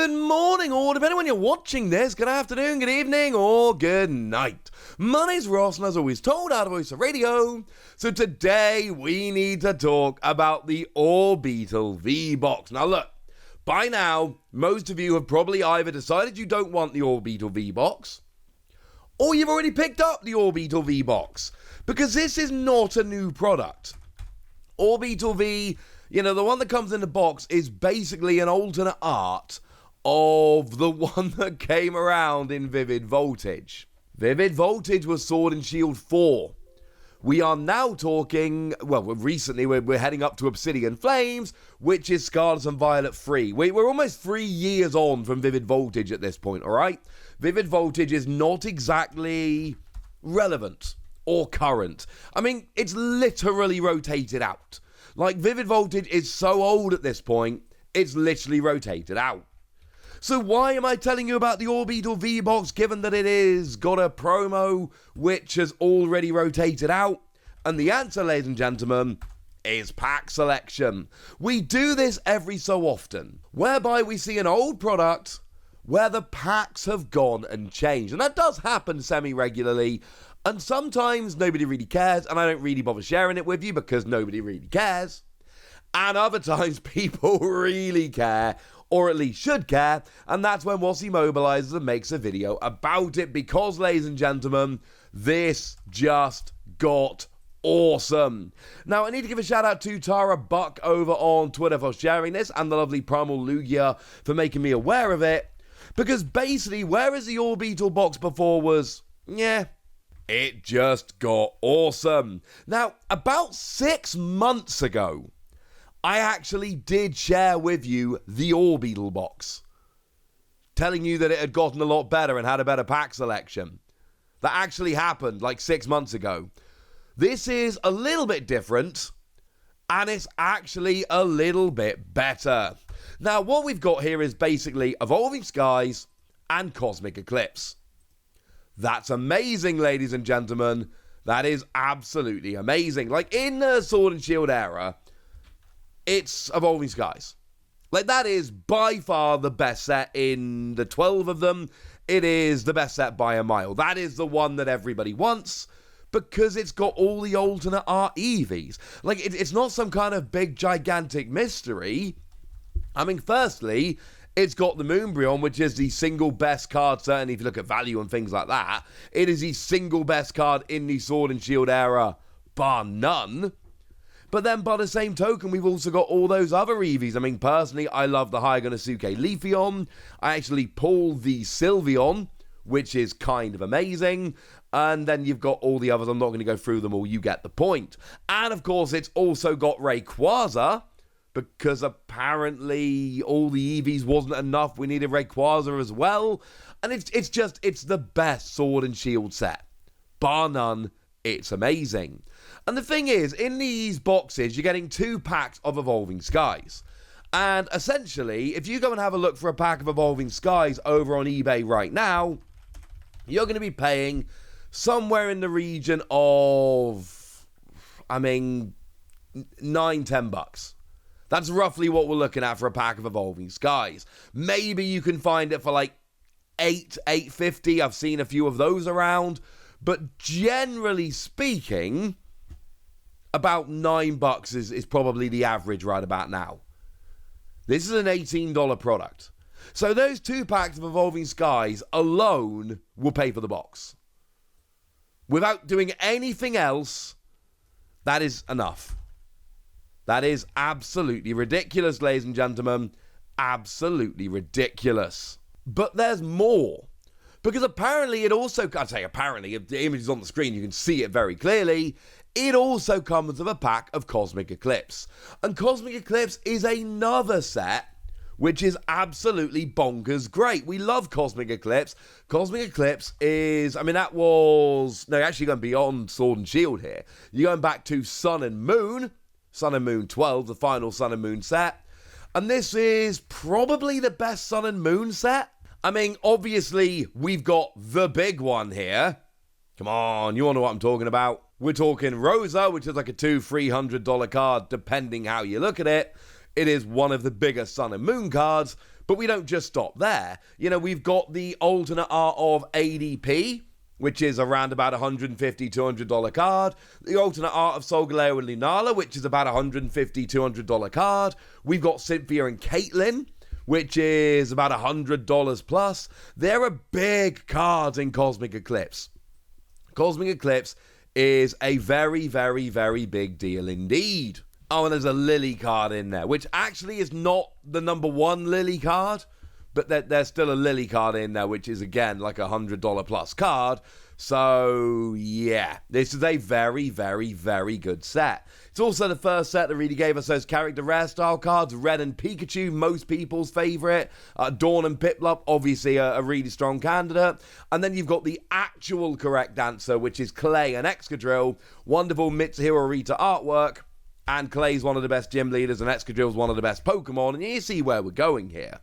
Good morning, or depending when you're watching this, good afternoon, good evening, or good night. My name's Ross, and as always told, out of Voice of Radio. So today, we need to talk about the Orbeetle V box. Now look, by now, most of you have probably either decided you don't want the Orbeetle V box, or you've already picked up the Orbeetle V box, because this is not a new product. Orbeetle V, you know, the one that comes in the box is basically an alternate art of the one that came around in Vivid Voltage. Vivid Voltage was Sword and Shield 4. We are now talking, well, recently we're heading up to Obsidian Flames, which is Scarlet and Violet 3. We're almost 3 years on from Vivid Voltage at this point, alright? Vivid Voltage is not exactly relevant or current. I mean, it's literally rotated out. Like, Vivid Voltage is so old at this point, it's literally rotated out. So why am I telling you about the Orbeetle V box, given that it is got a promo which has already rotated out? And the answer, ladies and gentlemen, is pack selection. We do this every so often, whereby we see an old product where the packs have gone and changed. And that does happen semi-regularly. And sometimes nobody really cares, and I don't really bother sharing it with you because nobody really cares. And other times people really care, or at least should care, and that's when Wossie mobilizes and makes a video about it, because, ladies and gentlemen, this just got awesome. Now, I need to give a shout out to Tara Buck over on Twitter for sharing this, and the lovely Primal Lugia for making me aware of it, because basically, whereas the Orbeetle box before was, it just got awesome. Now, about 6 months ago, I actually did share with you the Orbeetle box, telling you that it had gotten a lot better and had a better pack selection. That actually happened like 6 months ago. This is a little bit different, and it's actually a little bit better. Now, what we've got here is basically Evolving Skies and Cosmic Eclipse. That's amazing, ladies and gentlemen. That is absolutely amazing. Like, in the Sword and Shield era, it's Evolving Skies. Like, that is by far the best set in the 12 of them. It is the best set by a mile. That is the one that everybody wants, because it's got all the alternate art EVs. Like, it's not some kind of big, gigantic mystery. I mean, firstly, it's got the Moonbryon, which is the single best card, certainly if you look at value and things like that. It is the single best card in the Sword and Shield era, bar none. But then, by the same token, we've also got all those other EVs. I mean, personally, I love the Hygonosuke Leafeon. I actually pulled the Sylveon, which is kind of amazing. And then you've got all the others. I'm not going to go through them all. You get the point. And, of course, it's also got Rayquaza, because apparently all the EVs wasn't enough. We needed Rayquaza as well. And it's the best Sword and Shield set. Bar none, it's amazing. And the thing is, in these boxes, you're getting 2 packs of Evolving Skies. And essentially, if you go and have a look for a pack of Evolving Skies over on eBay right now, you're going to be paying somewhere in the region of, $9-10. That's roughly what we're looking at for a pack of Evolving Skies. Maybe you can find it for like $8.50. I've seen a few of those around. But generally speaking, about $9 is probably the average right about now. This is an $18 product. So those 2 packs of Evolving Skies alone will pay for the box. Without doing anything else, that is enough. That is absolutely ridiculous, ladies and gentlemen. Absolutely ridiculous. But there's more. Because apparently it also, I'd say apparently, if the image is on the screen, you can see it very clearly. It also comes with a pack of Cosmic Eclipse. And Cosmic Eclipse is another set which is absolutely bonkers great. We love Cosmic Eclipse. Cosmic Eclipse is, that was, no, actually going beyond Sword and Shield here. You're going back to Sun and Moon 12, the final Sun and Moon set. And this is probably the best Sun and Moon set. Obviously, we've got the big one here. Come on, you all know what I'm talking about. We're talking Rosa, which is like a $200-300 card, depending how you look at it. It is one of the biggest Sun and Moon cards, But we don't just stop there. You know, we've got the alternate art of ADP, which is around about $150, $200 card. The alternate art of Solgaleo and Lunala, which is about $150, $200 card. We've got Cynthia and Caitlyn, which is about $100 plus. There are big cards in Cosmic Eclipse. Cosmic Eclipse is a very, very, very big deal indeed. Oh, and there's a Lily card in there, which actually is not the number one Lily card, but there's still a Lily card in there, which is, again, like a $100 plus card. So, yeah, this is a very, very, very good set. It's also the first set that really gave us those character rare style cards. Red and Pikachu, most people's favourite. Dawn and Piplup, obviously a really strong candidate. And then you've got the actual correct answer, which is Clay and Excadrill. Wonderful Mitsuhiro Rita artwork. And Clay's one of the best gym leaders, and Excadrill's one of the best Pokemon. And you see where we're going here.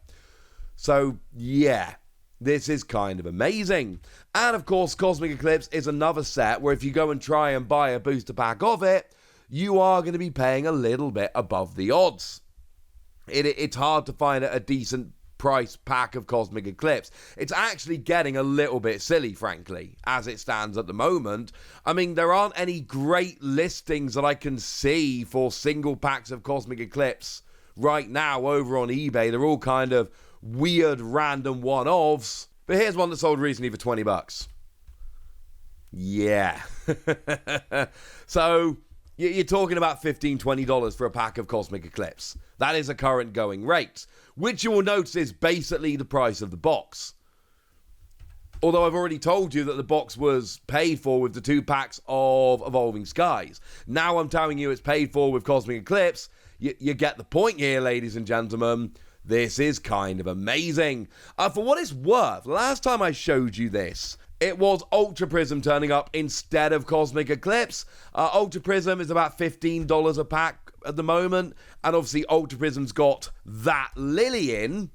So, yeah, this is kind of amazing. And, of course, Cosmic Eclipse is another set where if you go and try and buy a booster pack of it, you are going to be paying a little bit above the odds. It's hard to find a decent price pack of Cosmic Eclipse. It's actually getting a little bit silly, frankly, as it stands at the moment. I mean, there aren't any great listings that I can see for single packs of Cosmic Eclipse right now over on eBay. They're all kind of weird random one-offs, but here's one that sold recently for $20. Yeah. So you're talking about $15, $20 for a pack of Cosmic Eclipse. That is a current going rate, which you will notice is basically the price of the box. Although I've already told you that the box was paid for with the 2 packs of Evolving Skies. Now I'm telling you it's paid for with Cosmic Eclipse. You get the point here, ladies and gentlemen. This is kind of amazing. For what it's worth, last time I showed you this, it was Ultra Prism turning up instead of Cosmic Eclipse. Ultra Prism is about $15 a pack at the moment. And obviously Ultra Prism's got that Lily in.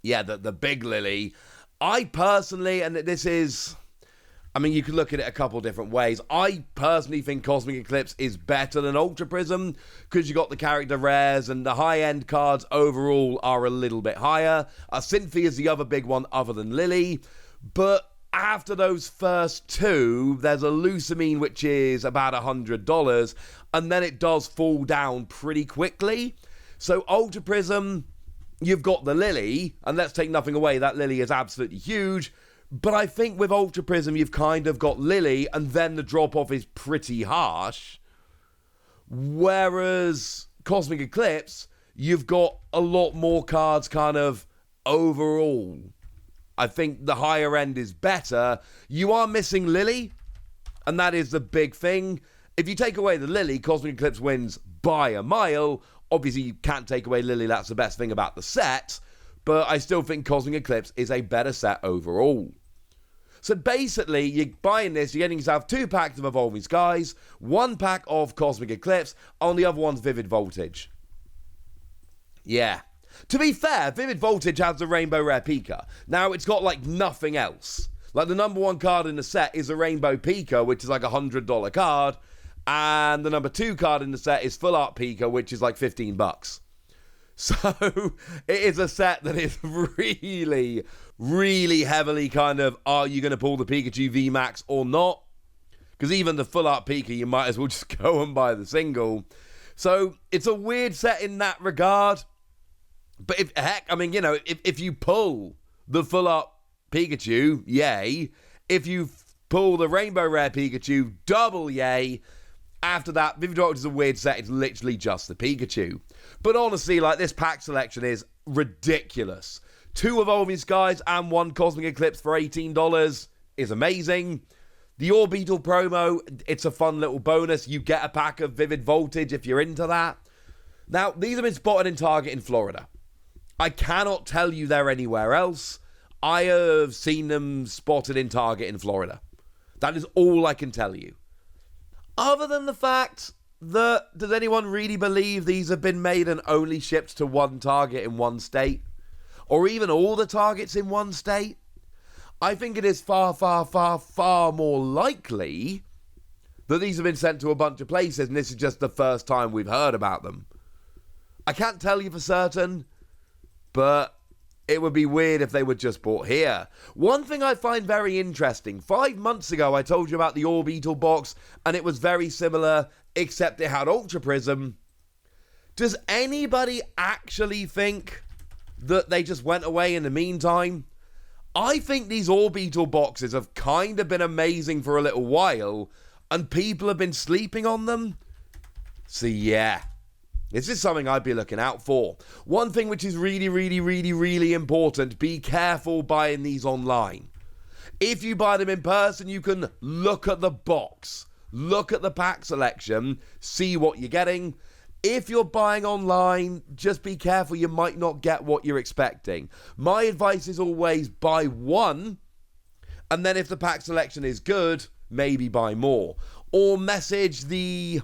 Yeah, the big Lily. I personally, and this is... I mean, you could look at it a couple different ways. I personally think Cosmic Eclipse is better than Ultra Prism because you got the character rares and the high-end cards overall are a little bit higher. Cynthia is the other big one other than Lily. But after those first two, there's a Lusamine, which is about $100, and then it does fall down pretty quickly. So Ultra Prism, you've got the Lily, and let's take nothing away, that Lily is absolutely huge. But I think with Ultra Prism, you've kind of got Lily, and then the drop-off is pretty harsh. Whereas Cosmic Eclipse, you've got a lot more cards kind of overall. I think the higher end is better. You are missing Lily, and that is the big thing. If you take away the Lily, Cosmic Eclipse wins by a mile. Obviously, you can't take away Lily. That's the best thing about the set. But I still think Cosmic Eclipse is a better set overall. So basically, you're buying this, you're getting yourself 2 packs of Evolving Skies, 1 pack of Cosmic Eclipse, and the other one's Vivid Voltage. Yeah. To be fair, Vivid Voltage has the Rainbow Rare Pika. Now, it's got, like, nothing else. Like, the number 1 card in the set is a Rainbow Pika, which is like a $100 card, and the number 2 card in the set is Full Art Pika, which is like $15. So, it is a set that is really, really heavily kind of, are you going to pull the Pikachu VMAX or not? Because even the Full Art Pika, you might as well just go and buy the single. So, it's a weird set in that regard. But if you pull the Full Art Pikachu, yay. If you pull the Rainbow Rare Pikachu, double yay. After that, Vivid Voltage is a weird set. It's literally just the Pikachu. But honestly, like, this pack selection is ridiculous. 2 Evolving Skies and 1 Cosmic Eclipse for $18 is amazing. The Orbeetle promo, it's a fun little bonus. You get a pack of Vivid Voltage if you're into that. Now, these have been spotted in Target in Florida. I cannot tell you they're anywhere else. I have seen them spotted in Target in Florida. That is all I can tell you. Other than the fact that, does anyone really believe these have been made and only shipped to 1 Target in 1 state? Or even all the Targets in 1 state? I think it is far, far, far, far more likely that these have been sent to a bunch of places and this is just the first time we've heard about them. I can't tell you for certain, but it would be weird if they were just bought here. One thing I find very interesting, 5 months ago I told you about the Orbeetle box, and it was very similar, except it had Ultra Prism. Does anybody actually think that they just went away in the meantime? I think these Orbeetle boxes have kind of been amazing for a little while, and people have been sleeping on them. So yeah, this is something I'd be looking out for. One thing which is really important, be careful buying these online. If you buy them in person, you can look at the box, look at the pack selection, see what you're getting. If you're buying online, just be careful, you might not get what you're expecting. My advice is always buy one, and then if the pack selection is good, maybe buy more. Or message the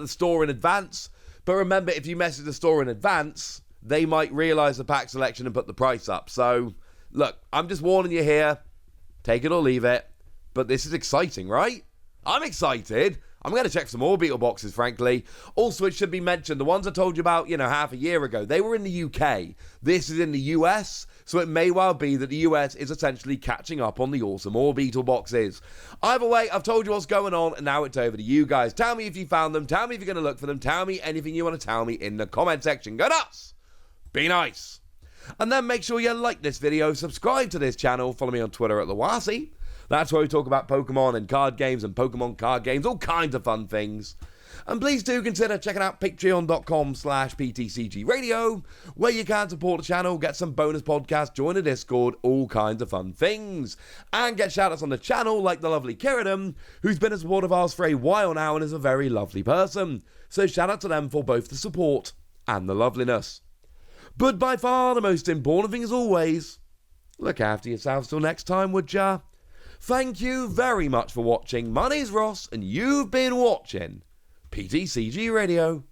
store in advance. But remember, if you message the store in advance, they might realize the pack selection and put the price up. So, look, I'm just warning you here. Take it or leave it. But this is exciting, right? I'm excited. I'm going to check some more Orbeetle boxes, frankly. Also, it should be mentioned, the ones I told you about, half a year ago, they were in the UK. This is in the US, so it may well be that the US is essentially catching up on the awesome Orbeetle boxes. Either way, I've told you what's going on, and now it's over to you guys. Tell me if you found them. Tell me if you're going to look for them. Tell me anything you want to tell me in the comment section. Go nuts! Be nice! And then make sure you like this video, subscribe to this channel, follow me on Twitter at Lawasi. That's where we talk about Pokemon and card games and Pokemon card games, all kinds of fun things. And please do consider checking out patreon.com/PTCG Radio, where you can support the channel, get some bonus podcasts, join a Discord, all kinds of fun things. And get shoutouts on the channel like the lovely Kiridum, who's been a supporter of ours for a while now and is a very lovely person. So shout out to them for both the support and the loveliness. But by far the most important thing as always, look after yourselves till next time, would ya? Thank you very much for watching. My name's Ross, and you've been watching PTCG Radio.